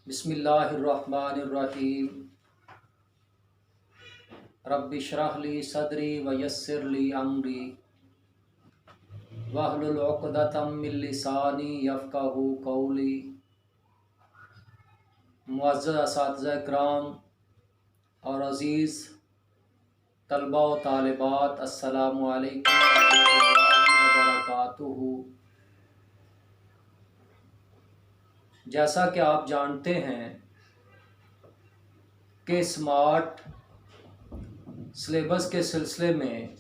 बिस्मिल्लाहिर्रहमानिर्रहीम। रब्बि इश्रह ली सदरी व यस्सिर ली अमरी वहलुल उक़दतम मिन लिसानी यफ़क़हू क़ौली। मुअज़्ज़ज़ असातिज़ा इकराम और अज़ीज़ तलबा व तालिबात, अस्सलामु अलैकुम व रहमतुल्लाहि व बरकातुहू। जैसा कि आप जानते हैं कि स्मार्ट सिलेबस के सिलसिले में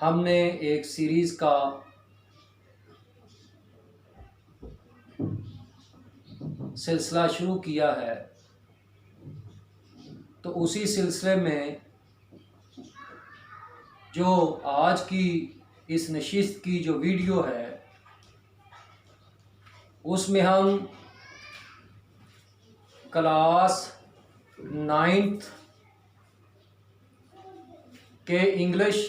हमने एक सीरीज़ का सिलसिला शुरू किया है। तो उसी सिलसिले में जो आज की इस नशिस्त की जो वीडियो है उसमें हम क्लास 9th के इंग्लिश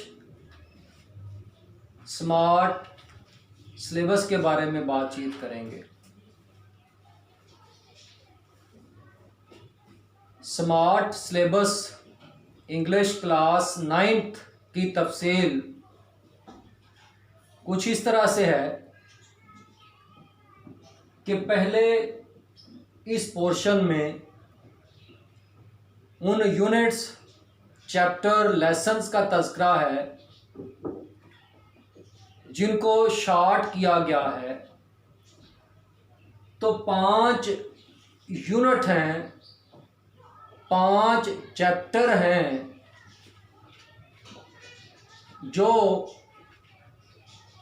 स्मार्ट सिलेबस के बारे में बातचीत करेंगे। Smart syllabus English class 9th की तफसील कुछ इस तरह से है कि पहले इस पोर्शन में उन यूनिट्स, चैप्टर, लेसन्स का तज़किरा है जिनको शॉर्ट किया गया है। तो 5 यूनिट हैं, 5 चैप्टर हैं जो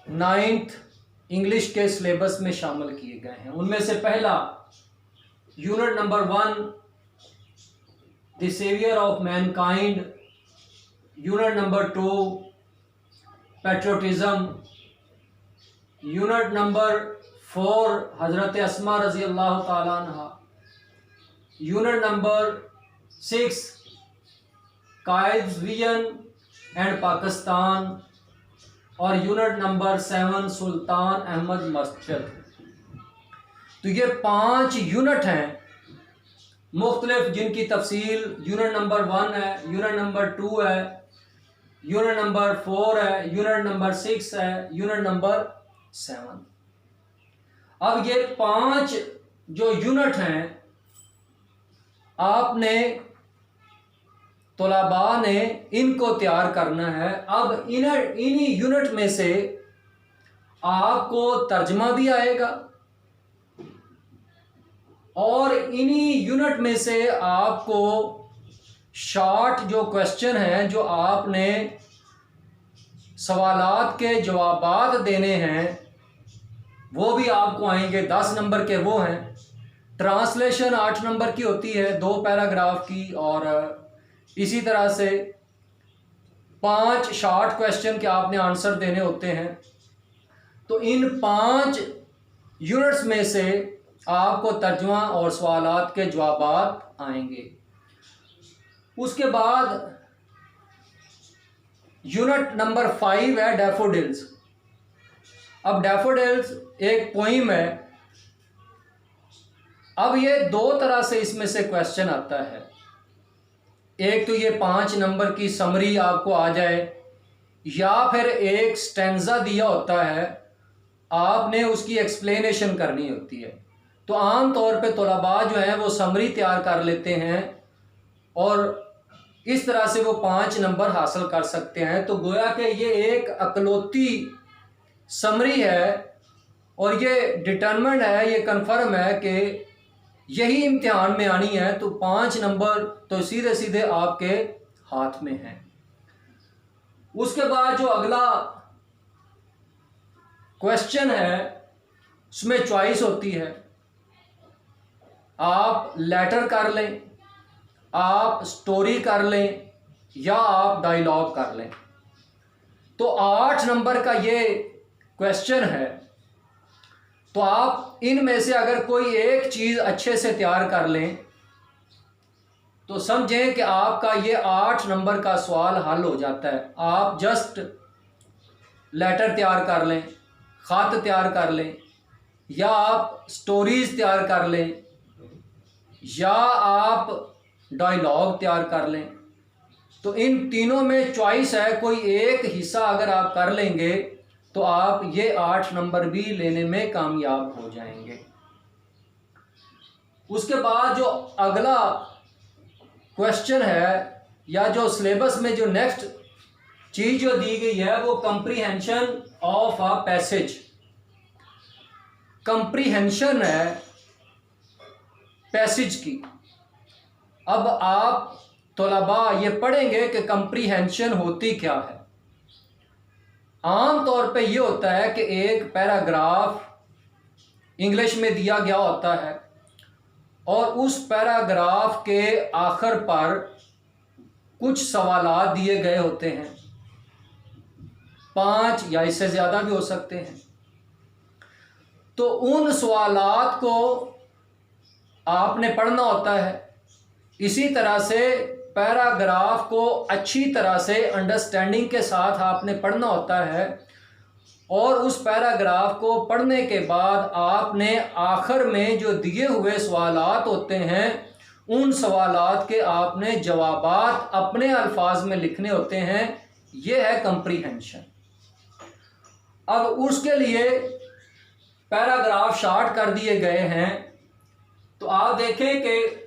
9th इंग्लिश के सिलेबस में शामिल किए गए हैं। उनमें से पहला unit number 1 the saviour of mankind, unit number 2 patriotism, unit number 4 हज़रत अस्मा रज़ी अल्लाह ताला अन्हा, unit number 6 Quaid's vision and Pakistan और यूनिट नंबर 7 सुल्तान अहमद मस्जिद। तो ये 5 यूनिट हैं मुख्तलिफ, जिनकी तफसील यूनिट नंबर 1 है, यूनिट नंबर 2 है, यूनिट नंबर 4 है, यूनिट नंबर 6 है, यूनिट नंबर 7। अब ये 5 जो यूनिट हैं आपने तलबा ने इनको तैयार करना है। अब इन्हीं यूनिट में से आपको तर्जमा भी आएगा और इन्हीं यूनिट में से आपको शॉर्ट जो क्वेश्चन हैं, जो आपने सवालात के जवाबात देने हैं, वो भी आपको आएंगे। 10 नंबर के वो हैं। ट्रांसलेशन 8 नंबर की होती है, 2 पैराग्राफ की, और इसी तरह से 5 शॉर्ट क्वेश्चन के आपने आंसर देने होते हैं। तो इन 5 यूनिट्स में से आपको तर्जुमा और सवालात के जवाबात आएंगे। उसके बाद यूनिट नंबर 5 है डैफोडिल्स। अब डैफोडिल्स एक पोइम है। अब ये 2 तरह से इसमें से क्वेश्चन आता है। एक तो ये 5 नंबर की समरी आपको आ जाए, या फिर एक स्टैंजा दिया होता है, आपने उसकी एक्सप्लेनेशन करनी होती है। तो आम तौर पे तलबा जो हैं वो समरी तैयार कर लेते हैं और इस तरह से वो 5 नंबर हासिल कर सकते हैं। तो गोया कि ये एक अकलौती समरी है और ये डिटरमिन्ड है, ये कन्फर्म है कि यही इम्तिहान में आनी है। तो 5 नंबर तो सीधे सीधे आपके हाथ में हैं। उसके बाद जो अगला क्वेश्चन है उसमें चॉइस होती है। आप लेटर कर लें, आप स्टोरी कर लें, या आप डायलॉग कर लें। तो 8 नंबर का ये क्वेश्चन है। तो आप इनमें से अगर कोई एक चीज़ अच्छे से तैयार कर लें तो समझें कि आपका ये 8 नंबर का सवाल हल हो जाता है। आप जस्ट लेटर तैयार कर लें, ख़त तैयार कर लें, या आप स्टोरीज तैयार कर लें, या आप डायलॉग तैयार कर लें। तो इन तीनों में चॉइस है, कोई एक हिस्सा अगर आप कर लेंगे तो आप ये 8 नंबर भी लेने में कामयाब हो जाएंगे। उसके बाद जो अगला क्वेश्चन है या जो सिलेबस में जो नेक्स्ट चीज जो दी गई है वो comprehension of a passage. Comprehension है पैसेज की। अब आप तलबा ये पढ़ेंगे कि कंप्रीहेंशन होती क्या है। आम तौर पे ये होता है कि एक पैराग्राफ इंग्लिश में दिया गया होता है और उस पैराग्राफ के आखिर पर कुछ सवालात दिए गए होते हैं, 5 या इससे ज़्यादा भी हो सकते हैं। तो उन सवालात को आपने पढ़ना होता है। इसी तरह से पैराग्राफ को अच्छी तरह से अंडरस्टैंडिंग के साथ आपने पढ़ना होता है और उस पैराग्राफ को पढ़ने के बाद आपने आखिर में जो दिए हुए सवालात होते हैं उन सवालात के आपने जवाबात अपने अल्फाज में लिखने होते हैं। ये है कंप्रीहेंशन। अब उसके लिए पैराग्राफ शार्ट कर दिए गए हैं। तो आप देखें कि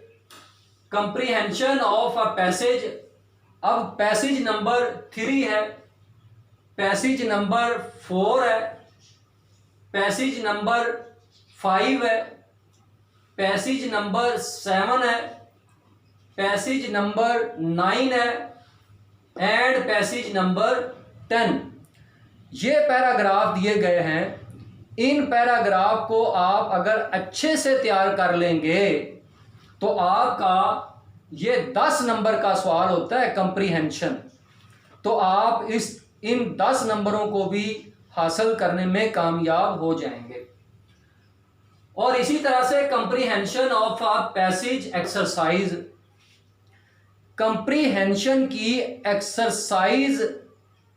कंप्रीहेंशन ऑफ अ पैसेज, अब पैसेज नंबर 3 है, पैसेज नंबर 4 है, पैसेज नंबर 5 है, पैसेज नंबर 7 है, पैसेज नंबर 9 है एंड पैसेज नंबर 10। ये पैराग्राफ दिए गए हैं। इन पैराग्राफ को आप अगर अच्छे से तैयार कर लेंगे तो आपका ये 10 नंबर का सवाल होता है कंप्रीहेंशन। तो आप इन 10 नंबरों को भी हासिल करने में कामयाब हो जाएंगे। और इसी तरह से comprehension of a passage exercise, comprehension की एक्सरसाइज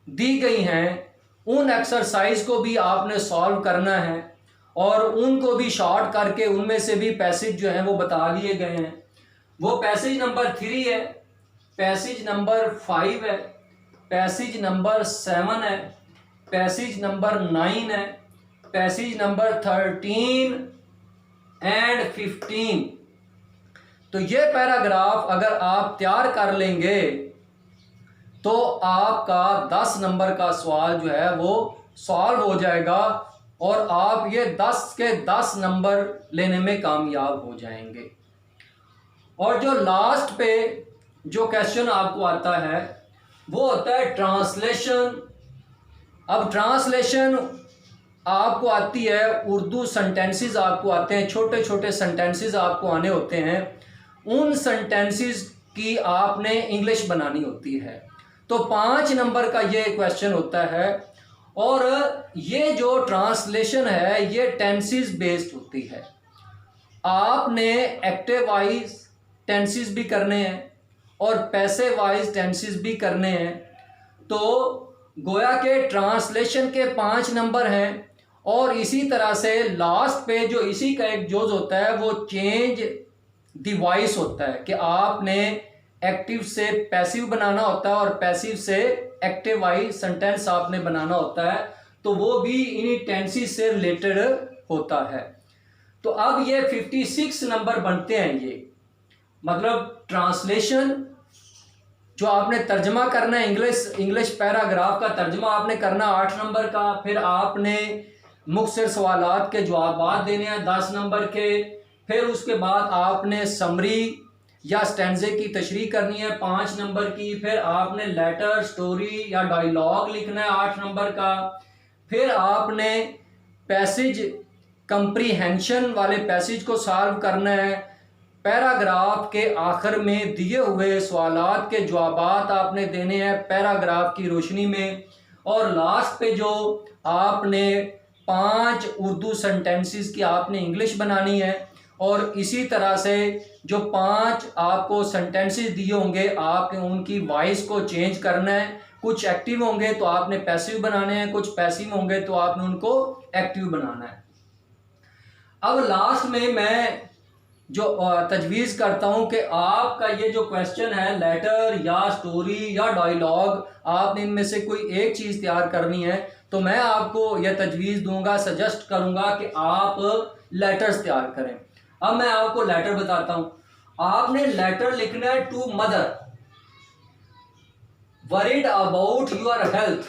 दी गई हैं, उन एक्सरसाइज को भी आपने सॉल्व करना है और उनको भी शॉर्ट करके उनमें से भी पैसेज जो हैं वो बता दिए गए हैं। वो पैसेज नंबर 3 है, पैसेज नंबर 5 है, पैसेज नंबर 7 है, पैसेज नंबर 9 है, पैसेज नंबर 13 एंड 15। तो ये पैराग्राफ अगर आप तैयार कर लेंगे तो आपका 10 नंबर का सवाल जो है वो सॉल्व हो जाएगा और आप ये 10 के 10 नंबर लेने में कामयाब हो जाएंगे। और जो लास्ट पे जो क्वेश्चन आपको आता है वो होता है ट्रांसलेशन। अब ट्रांसलेशन आपको आती है, उर्दू सेंटेंसेस आपको आते हैं, छोटे छोटे सेंटेंसेस आपको आने होते हैं। उन सेंटेंसेस की आपने इंग्लिश बनानी होती है। तो 5 नंबर का ये क्वेश्चन होता है और ये जो ट्रांसलेशन है ये टेंसेस बेस्ड होती है। आपने एक्टिव वाइज टेंसेस भी करने हैं और पैसिव वाइज टेंसेस भी करने हैं। तो गोया के ट्रांसलेशन के 5 नंबर हैं और इसी तरह से लास्ट पे जो इसी का एक जोज होता है वो चेंज द वॉइस होता है कि आपने एक्टिव से पैसिव बनाना होता है और पैसिव से एक्टिव वाइज सेंटेंस आपने बनाना होता है। तो वो भी इन्हीं टेंसेस से रिलेटेड होता है। तो अब ये 56 नंबर बनते हैं। ये मतलब ट्रांसलेशन जो आपने तर्जमा करना है, इंग्लिश पैराग्राफ का तर्जमा आपने करना 8 नंबर का। फिर आपने मुख्तसर सवालात के जवाब देने हैं 10 नंबर के। फिर उसके बाद आपने समरी या स्टैंजे की तशरीह करनी है 5 नंबर की। फिर आपने लेटर, स्टोरी या डायलॉग लिखना है 8 नंबर का। फिर आपने पैसेज कंप्रीहेंशन वाले पैसेज को सॉल्व करना है। पैराग्राफ के आखिर में दिए हुए सवालात के जवाबात आपने देने हैं पैराग्राफ की रोशनी में। और लास्ट पे जो आपने 5 उर्दू सेंटेंसेस की आपने इंग्लिश बनानी है। और इसी तरह से जो 5 आपको सेंटेंसेस दिए होंगे आपने उनकी वॉइस को चेंज करना है। कुछ एक्टिव होंगे तो आपने पैसिव बनाने हैं, कुछ पैसिव होंगे तो आपने उनको एक्टिव बनाना है। अब लास्ट में मैं जो तजवीज़ करता हूँ कि आपका ये जो क्वेश्चन है, लेटर या स्टोरी या डायलॉग, आपने इनमें से कोई एक चीज़ तैयार करनी है, तो मैं आपको यह तजवीज़ दूंगा, सजेस्ट करूंगा कि आप लेटर्स तैयार करें। अब मैं आपको लेटर बताता हूँ। आपने लेटर लिखना है to mother, worried about your health.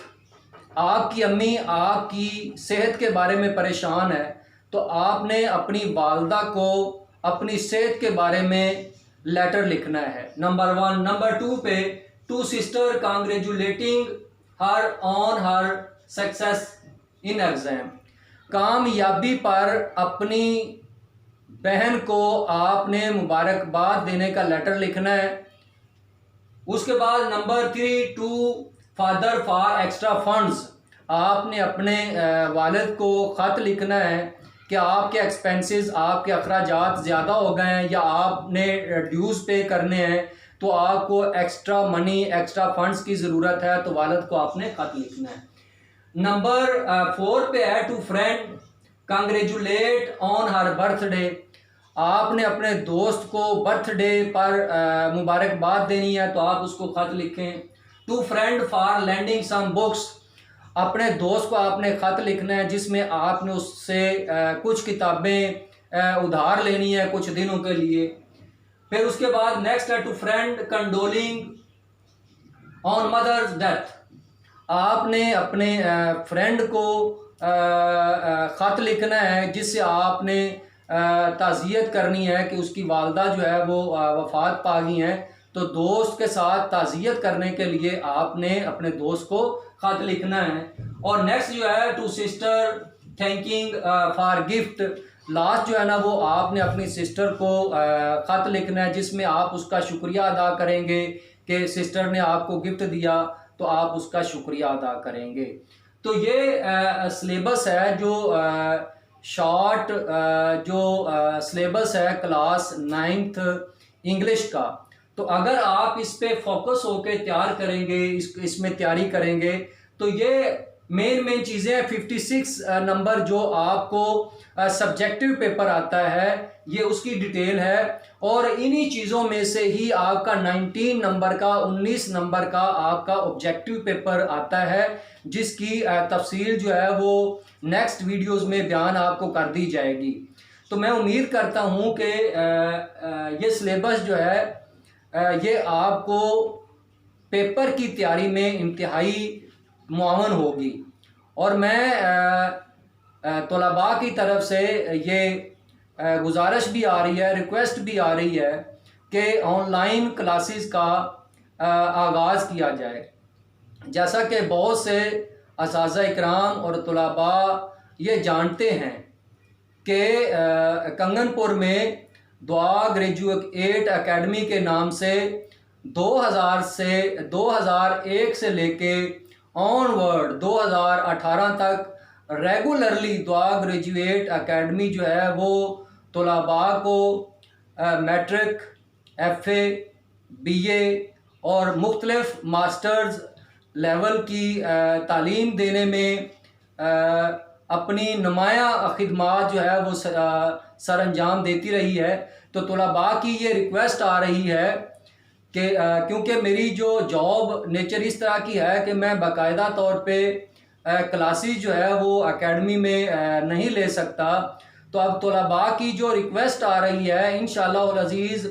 आपकी अम्मी आपकी सेहत के बारे में परेशान है, तो आपने अपनी वालदा को अपनी सेहत के बारे में लेटर लिखना है, नंबर 1। नंबर 2 पे, to sister congratulating her on her success in exam. कामयाबी पर अपनी बहन को आपने मुबारकबाद देने का लेटर लिखना है। उसके बाद number 3, to father for extra funds. आपने अपने वालिद को ख़त लिखना है कि आपके एक्सपेंसेस, आपके अखराजात ज़्यादा हो गए हैं या आपने ड्यूज़ पे करने हैं, तो आपको एक्स्ट्रा मनी, एक्स्ट्रा फंड्स की ज़रूरत है, तो वालिद को आपने ख़त लिखना है। नंबर 4 पे है to friend congratulate on her birthday. आपने अपने दोस्त को बर्थडे पर मुबारकबाद देनी है, तो आप उसको ख़त लिखें। To friend for lending some books. अपने दोस्त को आपने ख़त लिखना है जिसमें आपने उससे कुछ किताबें उधार लेनी है कुछ दिनों के लिए। फिर उसके बाद नेक्स्ट है to friend condoling on mother's death. आपने अपने फ्रेंड को ख़त लिखना है जिससे आपने ताज़ियत करनी है कि उसकी वालदा जो है वो वफ़ात पा गई हैं, तो दोस्त के साथ ताज़ियत करने के लिए आपने अपने दोस्त को ख़त लिखना है। और नेक्स्ट जो है to sister thanking for gift. Last जो है ना, वो आपने अपनी सिस्टर को ख़त लिखना है जिसमें आप उसका शुक्रिया अदा करेंगे कि सिस्टर ने आपको गिफ्ट दिया, तो आप उसका शुक्रिया अदा करेंगे। तो ये सिलेबस है जो शॉर्ट जो सिलेबस है क्लास 9th इंग्लिश का। तो अगर आप इस पे फोकस होकर तैयार करेंगे, इसमें तैयारी करेंगे, तो ये मेन चीज़ें हैं। 56 नंबर जो आपको सब्जेक्टिव पेपर आता है, ये उसकी डिटेल है। और इन्हीं चीज़ों में से ही आपका 19 नंबर का, 19 नंबर का आपका ऑब्जेक्टिव पेपर आता है, जिसकी तफसील जो है वो नेक्स्ट वीडियोस में बयान आपको कर दी जाएगी। तो मैं उम्मीद करता हूँ कि ये सिलेबस जो है ये आपको पेपर की तैयारी में इंतहाई मुआवन होगी। और मैं तलबा की तरफ से ये गुजारिश भी आ रही है, रिक्वेस्ट भी आ रही है कि ऑनलाइन क्लासेस का आगाज़ किया जाए। जैसा कि बहुत से असातिज़ा इकराम और तलबा ये जानते हैं कि कंगनपुर में दुआ ग्रेजुएट एकेडमी के नाम से 2001 से लेके ऑनवर्ड 2018 तक रेगुलरली दुआ ग्रेजुएट एकेडमी जो है वो तलबा को मैट्रिक, FA, BA और मुख्तलिफ मास्टर्स लेवल की तालीम देने में अपनी नुमाया खिदमात जो है वो सर अंजाम देती रही है। तो तलबा की ये रिक्वेस्ट आ रही है कि क्योंकि मेरी जो जॉब नेचर इस तरह की है कि मैं बाकायदा तौर पे क्लासेस जो है वो एकेडमी में नहीं ले सकता, तो अब तलबा की जो रिक्वेस्ट आ रही है, इंशाअल्लाह अज़ीज़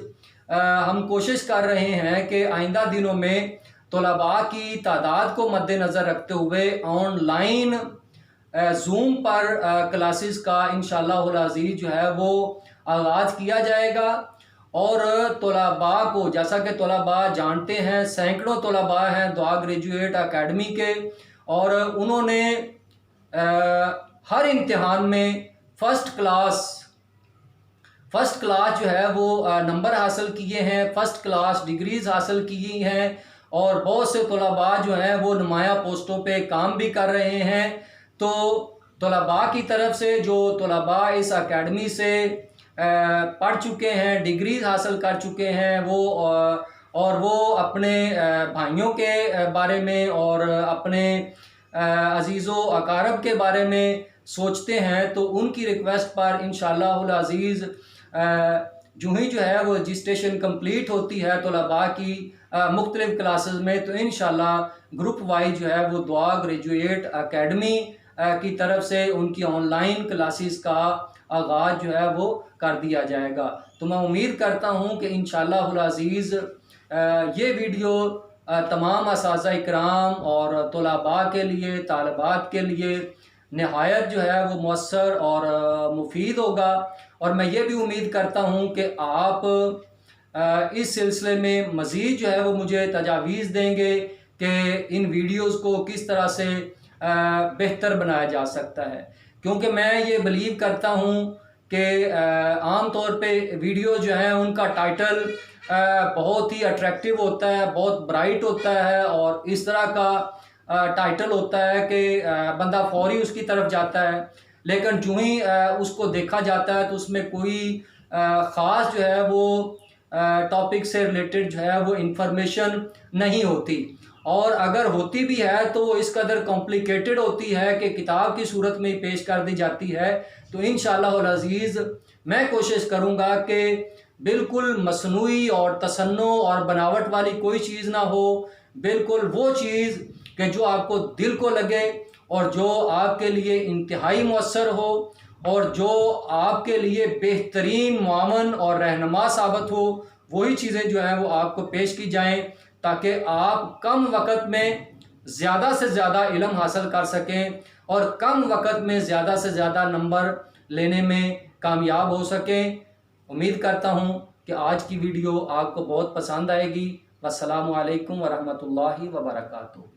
हम कोशिश कर रहे हैं कि आइंदा दिनों में तलबा की तादाद को मद्देनज़र रखते हुए ऑनलाइन जूम पर क्लासेस का इंशाअल्लाह अज़ीज़ जो है वो आगाज़ किया जाएगा। और तलबा को, जैसा कि तलबा जानते हैं, सैकड़ों तलबा हैं दुआ ग्रेजुएट एकेडमी के, और उन्होंने हर इम्तिहान में फ़र्स्ट क्लास जो है वो नंबर हासिल किए हैं, फ़र्स्ट क्लास डिग्रीज़ हासिल की हैं। और बहुत से तलबा जो हैं वो नुमाया पोस्टों पे काम भी कर रहे हैं। तो तलबा की तरफ से जो तलबा इस एकेडमी से पढ़ चुके हैं, डिग्रीज हासिल कर चुके हैं, वो अपने भाइयों के बारे में और अपने अजीज़ों अकारब के बारे में सोचते हैं, तो उनकी रिक्वेस्ट पर इंशाअल्लाहुल अज़ीज़ जो ही जो है वो रजिस्ट्रेशन कंप्लीट होती है तलबा की मुख्तलिफ़ क्लासेस में, तो इंशाअल्लाह ग्रुप वाइज जो है वो दुआ ग्रेजुएट एकेडमी की तरफ से उनकी ऑनलाइन क्लासेस का आगाज़ जो है वो कर दिया जाएगा। तो मैं उम्मीद करता हूँ कि इंशाअल्लाहुल अज़ीज़ ये वीडियो तमाम असातिज़ा इकराम और तलबा के लिए, तालिबात के लिए नहायत जो है वो मौसर और मुफीद होगा। और मैं ये भी उम्मीद करता हूँ कि आप इस सिलसिले में मज़ीद जो है वो मुझे तजावीज़ देंगे कि इन वीडियोज़ को किस तरह से बेहतर बनाया जा सकता है, क्योंकि मैं ये बिलीव करता हूँ कि आम तौर पे वीडियो जो है उनका टाइटल बहुत ही अट्रैक्टिव होता है, बहुत ब्राइट होता है और इस तरह का टाइटल होता है कि बंदा फौरी उसकी तरफ जाता है, लेकिन जो ही उसको देखा जाता है तो उसमें कोई ख़ास जो है वो टॉपिक से रिलेटेड जो है वो इंफॉर्मेशन नहीं होती, और अगर होती भी है तो वो इस कदर कॉम्प्लिकेटेड होती है कि किताब की सूरत में ही पेश कर दी जाती है। तो इंशाअल्लाहुल अज़ीज़ मैं कोशिश करूँगा कि बिल्कुल मसनूई और तसन्नो और बनावट वाली कोई चीज़ ना हो, बिल्कुल वो चीज़ कि जो आपको दिल को लगे और जो आपके लिए इंतहाई मौसर हो और जो आपके लिए बेहतरीन मुआवन और रहनुमा साबित हो, वही चीज़ें जो हैं वो आपको पेश की जाएं, ताकि आप कम वक़्त में ज़्यादा से ज़्यादा इल्म हासिल कर सकें और कम वक़्त में ज़्यादा से ज़्यादा नंबर लेने में कामयाब हो सकें। उम्मीद करता हूँ कि आज की वीडियो आपको बहुत पसंद आएगी। अस्सलामु अलैकुम व रहमतुल्लाहि व बरकातुहू।